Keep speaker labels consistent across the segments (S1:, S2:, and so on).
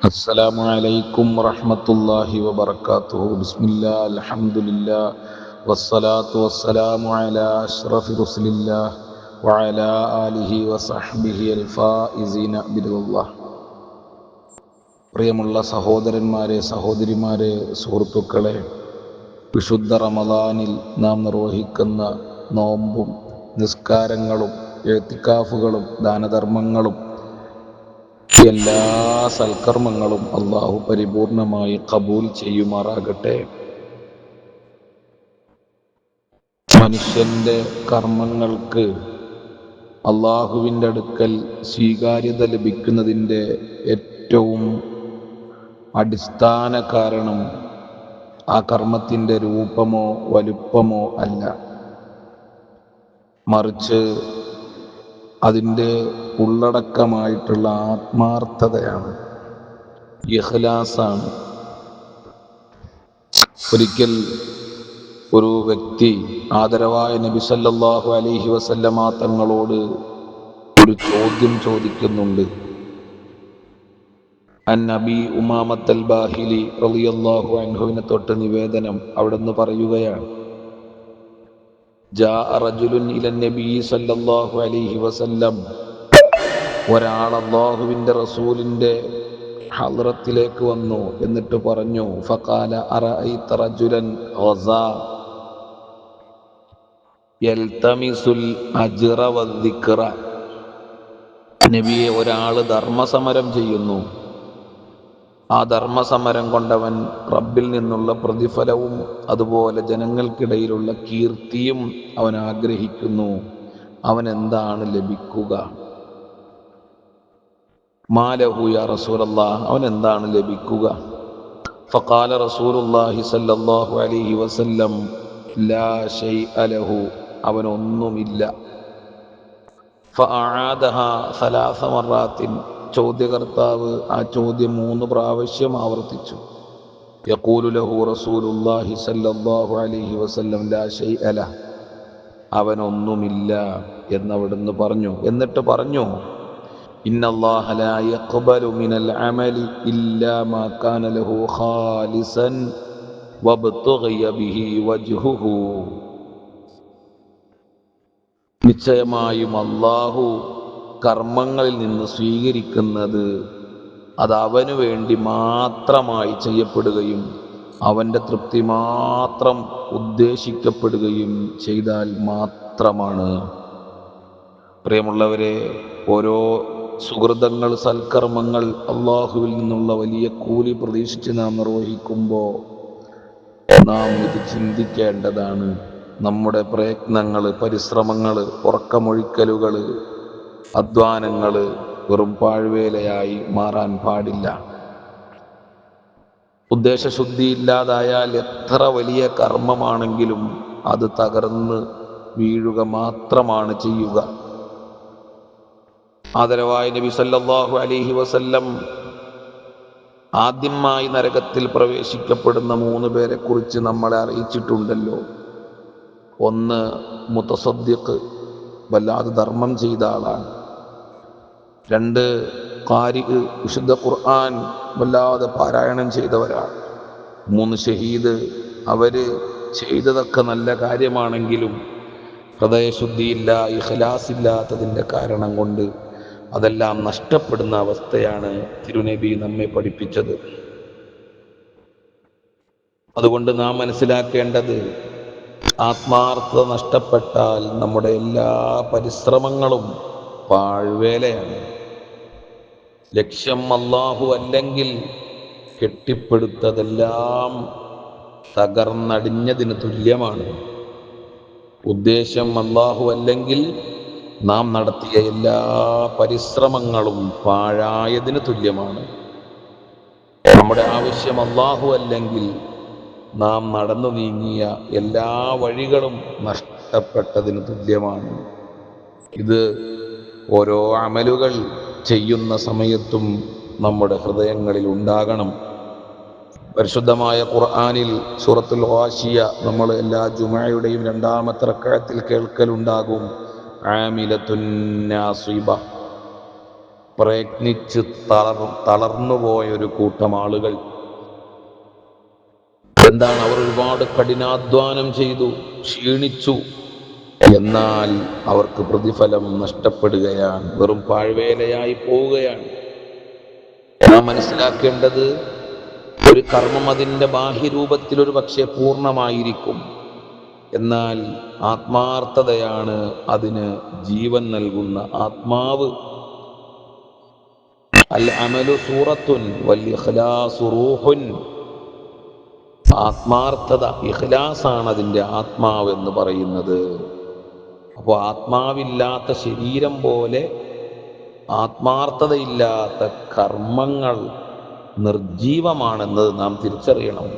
S1: അസ്സലാമു അലൈക്കും വറഹ്മത്തുള്ളാഹി വബറകാതുഹു. ബിസ്മില്ലാ അൽഹംദുലില്ലാ വസ്സലാത്തു വസ്സലാമു അലാ അഷ്റഫി റസൂലില്ലാഹ് വഅലാ ആലിഹി വസഹ്ബിഹി അൽഫായിസീന ബിറളില്ലാഹ്. പ്രിയമുള്ള സഹോദരന്മാരെ, സഹോദരിമാരെ, സുഹൃത്തുക്കളെ, വിശുദ്ധ റമദാനിൽ നാം നിർവഹിക്കുന്ന നോമ്പും നിസ്കാരങ്ങളും ഇഅ്തികാഫുകളും ദാനധർമ്മങ്ങളും എല്ലാ സൽക്കർമ്മങ്ങളും അള്ളാഹു പരിപൂർണമായി ഖബൂൽ ചെയ്യുമാറാകട്ടെ. മനുഷ്യന്റെ കർമ്മങ്ങൾക്ക് അള്ളാഹുവിൻ്റെ അടുക്കൽ സ്വീകാര്യത ലഭിക്കുന്നതിൻ്റെ ഏറ്റവും അടിസ്ഥാന കാരണം ആ കർമ്മത്തിൻ്റെ രൂപമോ വലുപ്പമോ അല്ല, മറിച്ച് അതിൻ്റെ ഉള്ളടക്കമായിട്ടുള്ള ആത്മാർത്ഥതയാണ്, ഇഖ്ലാസാണ്. ഒരിക്കൽ ഒരു വ്യക്തി ആദരവായ നബി സല്ലല്ലാഹു അലൈഹി വസല്ലമ തങ്ങളോട് ഒരു ചോദ്യം ചോദിക്കുന്നുണ്ട്. അൻ നബി ഉമാമത്തൽ ബാഹിലി റളിയല്ലാഹു അൻഹുവിനെ തൊട്ട് നിവേദനം. അവിടുന്ന് പറയുകയാണ്, ജാഅ റജുലുൻ ഇലൻ നബി സല്ലല്ലാഹു അലൈഹി വസല്ലം, ഒരാൾ അല്ലാഹുവിൻ്റെ റസൂലിൻ്റെ ഹദ്റത്തിലേക്ക് വന്നു. എന്നിട്ട് പറഞ്ഞു, ഫഖാല അറഅയ്ത റജുലൻ ഗസാ യൽതമിസുൽ അജ്റ വദ്ദിക്റ. നബിയെ, ഒരാൾ ധർമ്മസമരം ചെയ്യുന്നു. ആ ധർമ്മസമരം കൊണ്ടവൻ റബ്ബിൽ നിന്നുള്ള പ്രതിഫലവും അതുപോലെ ജനങ്ങൾക്കിടയിലുള്ള കീർത്തിയും അവൻ ആഗ്രഹിക്കുന്നു. അവൻ എന്താണ് ലഭിക്കുക? മാലഹു യാ റസൂലല്ലാഹ്, അവൻ എന്താണ് ലഭിക്കുക? ഫഖാല റസൂലുള്ളാഹി സല്ലല്ലാഹു അലൈഹി വസല്ലം, ലാ ശൈഅ ലഹു, അവനൊന്നുമില്ല. ഫഅആദഹാ സലാസ മറാത്തിൻ, ചോദ്യകർത്താവ് ആ ചോദ്യം 3 പ്രാവശ്യം ആവർത്തിച്ചു. യഖൂലു ലഹു റസൂലുള്ളാഹി സല്ലല്ലാഹു അലൈഹി വസല്ലം, ലാ ശൈഅ ലഹു, അവനൊന്നുമില്ല എന്നവിടുന്ന് പറഞ്ഞു. എന്നിട്ട് പറഞ്ഞു, ഇന്നല്ലാഹ ലാ യഖ്ബലു മിനൽ അമലി ഇല്ലാ മാ കാന ലഹു ഖാലിസൻ വബ്തുഗിയ ബിഹി വജ്ഹുഹു. നിശ്ചയമായും അല്ലാഹു കർമ്മങ്ങളിൽ നിന്ന് സ്വീകരിക്കുന്നത് അത് അവനു വേണ്ടി മാത്രമായി ചെയ്യപ്പെടുകയും അവൻ്റെ തൃപ്തി മാത്രം ഉദ്ദേശിക്കപ്പെടുകയും ചെയ്താൽ മാത്രമാണ്. പ്രിയമുള്ളവരെ, ഓരോ സുഹൃതങ്ങൾ, സൽക്കർമ്മങ്ങൾ അള്ളാഹുവിൽ നിന്നുള്ള വലിയ കൂലി പ്രതീക്ഷിച്ച് നാം നിർവഹിക്കുമ്പോൾ നാം ഇത് ചിന്തിക്കേണ്ടതാണ്. നമ്മുടെ പ്രയത്നങ്ങൾ, പരിശ്രമങ്ങൾ, ഉറക്കമൊഴിക്കലുകൾ, അധ്വാനങ്ങൾ വെറും പാഴ്വേലയായി മാറാൻ പാടില്ല. ഉദ്ദേശശുദ്ധിയില്ലാതായാൽ എത്ര വലിയ കർമ്മമാണെങ്കിലും അത് തകർന്ന് വീഴുക മാത്രമാണ് ചെയ്യുക. ആദരവായ നബി സല്ലല്ലാഹു അലൈഹി വസല്ലം ആദ്യമായി നരകത്തിൽ പ്രവേശിക്കപ്പെടുന്ന 3 പേരെ കുറിച്ച് നമ്മളെ അറിയിച്ചിട്ടുണ്ടല്ലോ. ഒന്ന്, മുതസദ്ദിഖ്, വല്ലാതെ ധർമ്മം ചെയ്ത ആളാണ്. 2, ഖാരി, വിശുദ്ധ ഖുർആൻ വല്ലാതെ പാരായണം ചെയ്തവരാണ്. 3, ഷഹീദ്, അവര് ചെയ്തതൊക്കെ നല്ല കാര്യമാണെങ്കിലും ഹൃദയശുദ്ധിയില്ല, ഇഖ്ലാസില്ലാത്തതിൻ്റെ കാരണം കൊണ്ട് അതെല്ലാം നഷ്ടപ്പെടുന്ന അവസ്ഥയാണ് തിരുനബി നമ്മെ പഠിപ്പിച്ചത്. അതുകൊണ്ട് നാം മനസ്സിലാക്കേണ്ടത്, ആത്മാർത്ഥത നഷ്ടപ്പെട്ടാൽ നമ്മുടെ എല്ലാ പരിശ്രമങ്ങളും പാഴ്വേലയാണ്. ലക്ഷ്യം അല്ലാഹു അല്ലെങ്കിൽ കെട്ടിപ്പടുത്തതെല്ലാം തകർന്നടിഞ്ഞതിന് തുല്യമാണ്. ഉദ്ദേശം അല്ലാഹു അല്ലെങ്കിൽ നാം നടത്തിയ എല്ലാ പരിശ്രമങ്ങളും പാഴായതിന് തുല്യമാണ്. നമ്മുടെ ആവശ്യം അല്ലാഹു അല്ലെങ്കിൽ നാം നടന്നു നീങ്ങിയ എല്ലാ വഴികളും നഷ്ടപ്പെട്ടതിന് തുല്യമാണ്. ഇത് ഓരോ അമലുകൾ ചെയ്യുന്ന സമയത്തും നമ്മുടെ ഹൃദയങ്ങളിൽ ഉണ്ടാകണം. പരിശുദ്ധമായ ഖുർആനിൽ സൂറത്തുൽ ഗാശിയ നമ്മൾ എല്ലാ ജുമുഅയുടെയും 2ാമത്തെ റക്അത്തിൽ കേൾക്കലുണ്ടാകും. ആമിലത്തുൻ നാസിബ, പ്രയത്നിച്ച് തളർന്നുപോയൊരു കൂട്ടം ആളുകൾ. എന്താണ്? അവർ ഒരുപാട് കഠിനാധ്വാനം ചെയ്തു, ക്ഷീണിച്ചു. എന്നാൽ അവർക്ക് പ്രതിഫലം നഷ്ടപ്പെടുകയാണ്, വെറും പാഴ്വേലയായി പോവുകയാണ്. നാം മനസ്സിലാക്കേണ്ടത്, ഒരു കർമ്മം അതിൻ്റെ ബാഹ്യരൂപത്തിൽ ഒരു പക്ഷേ പൂർണ്ണമായിരിക്കും, എന്നാൽ ആത്മാർത്ഥതയാണ് അതിന് ജീവൻ നൽകുന്ന ആത്മാവ്. അൽ അമലു സൂറത്തുൻ വൽ ഇഖ്ലാസു റൂഹുൻ. ആത്മാർത്ഥത, ഇഖ്ലാസാണ് അതിൻ്റെ ആത്മാവെന്ന് പറയുന്നത്. അപ്പോൾ ആത്മാവില്ലാത്ത ശരീരം പോലെ ആത്മാർത്ഥതയില്ലാത്ത കർമ്മങ്ങൾ നിർജീവമാണെന്നത് നാം തിരിച്ചറിയണം.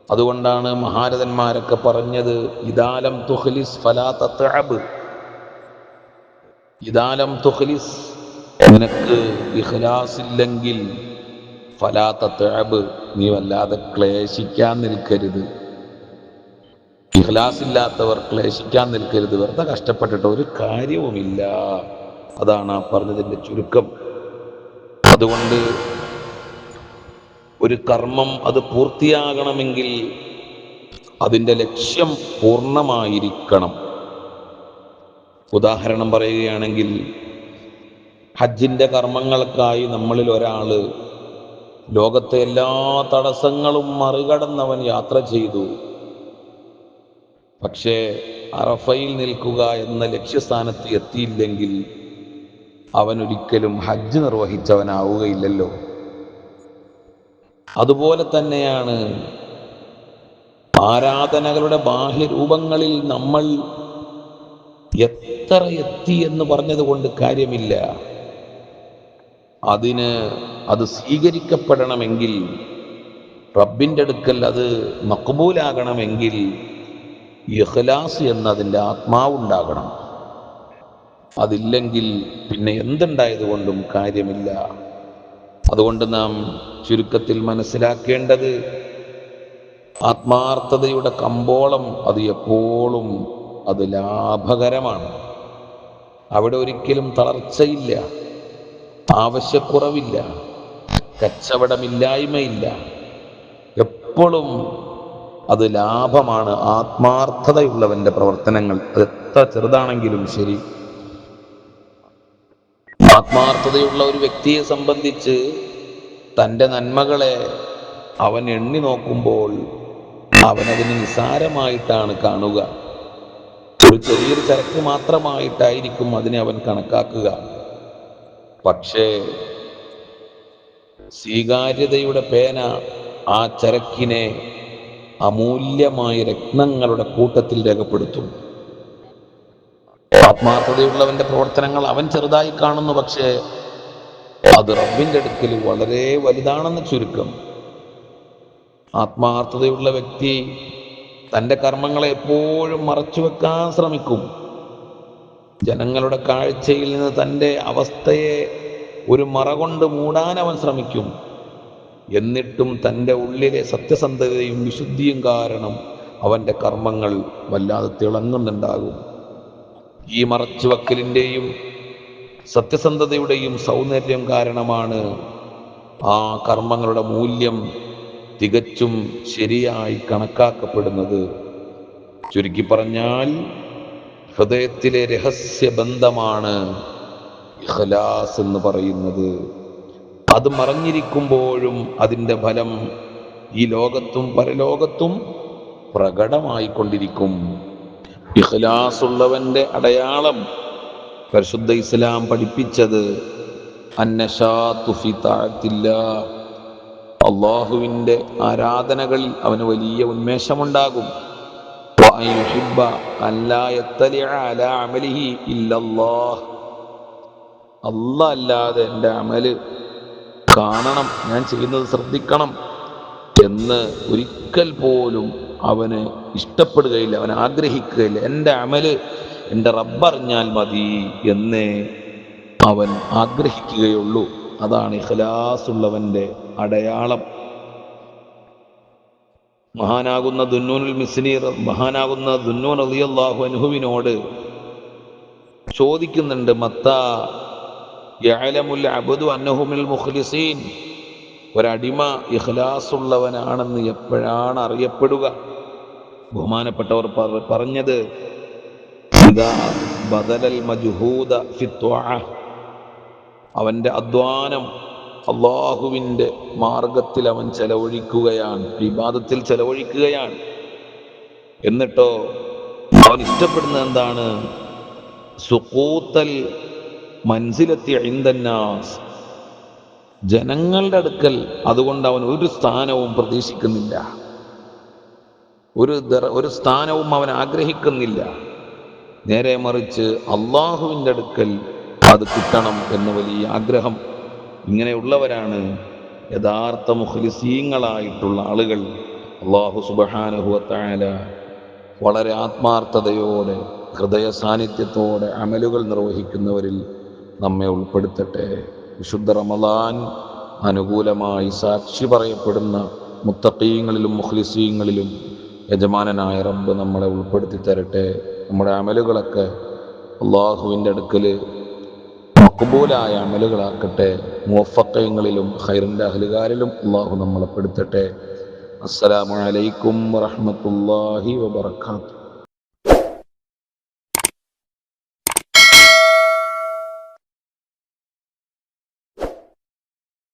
S1: അതുകൊണ്ടാണ് മഹാരഥന്മാരൊക്കെ പറഞ്ഞത്, ഇദാലം തുഖ്ലിസ് ഫലാ തത്അബ്. ഇദാലം തുഖ്ലിസ്, നിനക്ക് ഇഖ്ലാസ് ഇല്ലെങ്കിൽ ഫലാ തത്അബ്, നീ വല്ലാതെ ക്ലേശിക്കാൻ നിൽക്കരുത്. ഇഖ്ലാസ് ഇല്ലാത്തവർ ക്ലേശിക്കാൻ നിൽക്കരുത്, വെറുതെ കഷ്ടപ്പെട്ടിട്ട് ഒരു കാര്യവുമില്ല. അതാണ് ആ പറഞ്ഞതിൻ്റെ ചുരുക്കം. അതുകൊണ്ട് ഒരു കർമ്മം അത് പൂർത്തിയാകണമെങ്കിൽ അതിൻ്റെ ലക്ഷ്യം പൂർണ്ണമായിരിക്കണം. ഉദാഹരണം പറയുകയാണെങ്കിൽ, ഹജ്ജിൻ്റെ കർമ്മങ്ങൾക്കായി നമ്മളിൽ ഒരാൾ ലോകത്തെ എല്ലാ തടസ്സങ്ങളും മറികടന്നവൻ യാത്ര ചെയ്തു. പക്ഷേ അറഫയിൽ നിൽക്കുക എന്ന ലക്ഷ്യസ്ഥാനത്ത് എത്തിയില്ലെങ്കിൽ അവൻ ഒരിക്കലും ഹജ്ജ് നിർവഹിച്ചവനാവുകയില്ലല്ലോ. അതുപോലെ തന്നെയാണ് ആരാധനകളുടെ ബാഹ്യരൂപങ്ങളിൽ നമ്മൾ എത്ര എത്തി എന്ന് പറഞ്ഞത് കൊണ്ട് കാര്യമില്ല. അത് സ്വീകരിക്കപ്പെടണമെങ്കിൽ, റബ്ബിൻ്റെ അടുക്കൽ അത് മഖ്ബൂലാകണമെങ്കിൽ ഇഖ്ലാസ് എന്നതിൻ്റെ ആത്മാവുണ്ടാകണം. അതില്ലെങ്കിൽ പിന്നെ എന്തുണ്ടായത് കൊണ്ടും കാര്യമില്ല. അതുകൊണ്ട് നാം ചുരുക്കത്തിൽ മനസ്സിലാക്കേണ്ടത്, ആത്മാർത്ഥതയുടെ കമ്പോളം അത് എപ്പോഴും അത് ലാഭകരമാണ്. അവിടെ ഒരിക്കലും തളർച്ചയില്ല, ആവശ്യക്കുറവില്ല, കച്ചവടമില്ലായ്മയില്ല. എപ്പോഴും അത് ലാഭമാണ് ആത്മാർത്ഥതയുള്ളവൻ്റെ പ്രവർത്തനങ്ങൾ. അത് എത്ര ചെറുതാണെങ്കിലും ശരി. ആത്മാർത്ഥതയുള്ള ഒരു വ്യക്തിയെ സംബന്ധിച്ച് തൻ്റെ നന്മകളെ അവൻ എണ്ണി നോക്കുമ്പോൾ അവനതിന് നിസ്സാരമായിട്ടാണ് കാണുക. ഒരു ചെറിയൊരു ചരക്ക് മാത്രമായിട്ടായിരിക്കും അതിനെ അവൻ കണക്കാക്കുക. പക്ഷേ സ്വീകാര്യതയുടെ പേന ആ ചരക്കിനെ അമൂല്യമായ രത്നങ്ങളുടെ കൂട്ടത്തിൽ രേഖപ്പെടുത്തും. ആത്മാർത്ഥതയുള്ളവന്റെ പ്രവർത്തനങ്ങൾ അവൻ ചെറുതായി കാണുന്നു, പക്ഷേ അത് റബ്ബിൻ്റെ അടുക്കൽ വളരെ വലുതാണെന്ന് ചുരുക്കം. ആത്മാർത്ഥതയുള്ള വ്യക്തി തൻ്റെ കർമ്മങ്ങളെ എപ്പോഴും മറച്ചുവെക്കാൻ ശ്രമിക്കും. ജനങ്ങളുടെ കാഴ്ചയിൽ നിന്ന് തൻ്റെ അവസ്ഥയെ ഒരു മറ കൊണ്ട് മൂടാൻ അവൻ ശ്രമിക്കും. എന്നിട്ടും തൻ്റെ ഉള്ളിലെ സത്യസന്ധതയും വിശുദ്ധിയും കാരണം അവൻ്റെ കർമ്മങ്ങൾ വല്ലാതെ തിളങ്ങുന്നുണ്ടാകും. ഈ മറച്ചുവെക്കലിൻ്റെയും സത്യസന്ധതയുടെയും സൗന്ദര്യം കാരണമാണ് ആ കർമ്മങ്ങളുടെ മൂല്യം തികച്ചും ശരിയായി കണക്കാക്കപ്പെടുന്നത്. ചുരുക്കി പറഞ്ഞാൽ, ഹൃദയത്തിലെ രഹസ്യബന്ധമാണ് ഇഖ്ലാസ് എന്ന് പറയുന്നത്. അത് മറഞ്ഞിരിക്കുമ്പോഴും അതിൻ്റെ ഫലം ഈ ലോകത്തും പരലോകത്തും പ്രകടമായിക്കൊണ്ടിരിക്കും. ഇഖ്ലാസ് ഉള്ളവന്റെ അടയാളം പരിശുദ്ധ ഇസ്ലാം പഠിപ്പിച്ചത് അന്നശാതു ഫി തഅത്തില്ലാഹ്, അല്ലാഹുവിൻ്റെ ആരാധനകളിൽ അവന് വലിയ ഉന്മേഷമുണ്ടാകും. വഅൻ യുഹിബ്ബ അല്ലാ യത്തലിഅ അലാ അമലിഹി ഇല്ലല്ലാഹ്, അല്ലാഹ് അല്ലാതെ എൻ്റെ അമല് കാണണം, ഞാൻ ചെയ്യുന്നത് ശ്രദ്ധിക്കണം എന്ന് ഒരിക്കൽ പോലും അവന് ഇഷ്ടപ്പെടുകയില്ല, അവൻ ആഗ്രഹിക്കുകയില്ല. എൻ്റെ അമല് എൻ്റെ റബ്ബറിഞ്ഞാൽ മതി എന്നേ അവൻ ആഗ്രഹിക്കുകയുള്ളൂ. അതാണ് ഇഖ്ലാസ് ഉള്ളവൻ്റെ അടയാളം. മഹാനാകുന്ന ദുന്നൂനുൽ മിസ്നീർ, മഹാനാകുന്ന ദുന്നൂൻ റളിയല്ലാഹു അൻഹുവിനോട് ചോദിക്കുന്നുണ്ട്, മത്താ യഅലമുൽ അബ്ദു അന്നഹുമിൽ മുഖ്ലിസീൻ, ഒരടിമ ഇഖ്ലാസുള്ളവനാണെന്ന് എപ്പോഴാണ് അറിയപ്പെടുക? ബഹുമാനപ്പെട്ടവർ പറഞ്ഞത് ഇദാ ബദലൽ മജ്ഹൂദ ഫി ത്വഅ, അവൻ്റെ അധ്വാനം അള്ളാഹുവിൻ്റെ മാർഗത്തിൽ അവൻ ചെലവഴിക്കുകയാണ്, ഇബാദത്തിൽ ചെലവഴിക്കുകയാണ്. എന്നിട്ടോ അവൻ ഇഷ്ടപ്പെടുന്നത് എന്താണ്? സുഖൂത്തൽ മൻസിലത്തി ഇൻദന്നാസ്, ജനങ്ങളുടെ അടുക്കൽ അതുകൊണ്ട് അവൻ ഒരു സ്ഥാനവും പ്രതീക്ഷിക്കുന്നില്ല, ഒരു സ്ഥാനവും അവൻ ആഗ്രഹിക്കുന്നില്ല. നേരെ മറിച്ച് അള്ളാഹുവിൻ്റെ അടുക്കൽ അത് കിട്ടണം എന്ന വലിയ ആഗ്രഹം. ഇങ്ങനെയുള്ളവരാണ് യഥാർത്ഥ മുഖ്ലിസീങ്ങളായിട്ടുള്ള ആളുകൾ. അള്ളാഹു സുബ്ഹാനഹു വ തആല വളരെ ആത്മാർത്ഥതയോടെ ഹൃദയ സാന്നിധ്യത്തോടെ അമലുകൾ നിർവഹിക്കുന്നവരിൽ നമ്മെ ഉൾപ്പെടുത്തട്ടെ. വിശുദ്ധ റമളാൻ അനുകൂലമായി സാക്ഷി പറയപ്പെടുന്ന മുത്തഖീങ്ങളിലും മുഖ്ലിസീങ്ങളിലും യജമാനനായ റബ്ബ് നമ്മളെ ഉൾപ്പെടുത്തി തരട്ടെ. നമ്മുടെ അമലുകളൊക്കെ അള്ളാഹുവിൻ്റെ അടുക്കൽ മഖ്ബൂലായ അമലുകളാക്കട്ടെ. മുവഫഖീങ്ങളിലും ഖൈറിൻ്റെ അഹ്ലുകാരിലും അള്ളാഹു നമ്മളെ പെടുത്തട്ടെ. അസ്സലാമു അലൈക്കും വറഹ്മത്തുള്ളാഹി വബറകാതുഹു.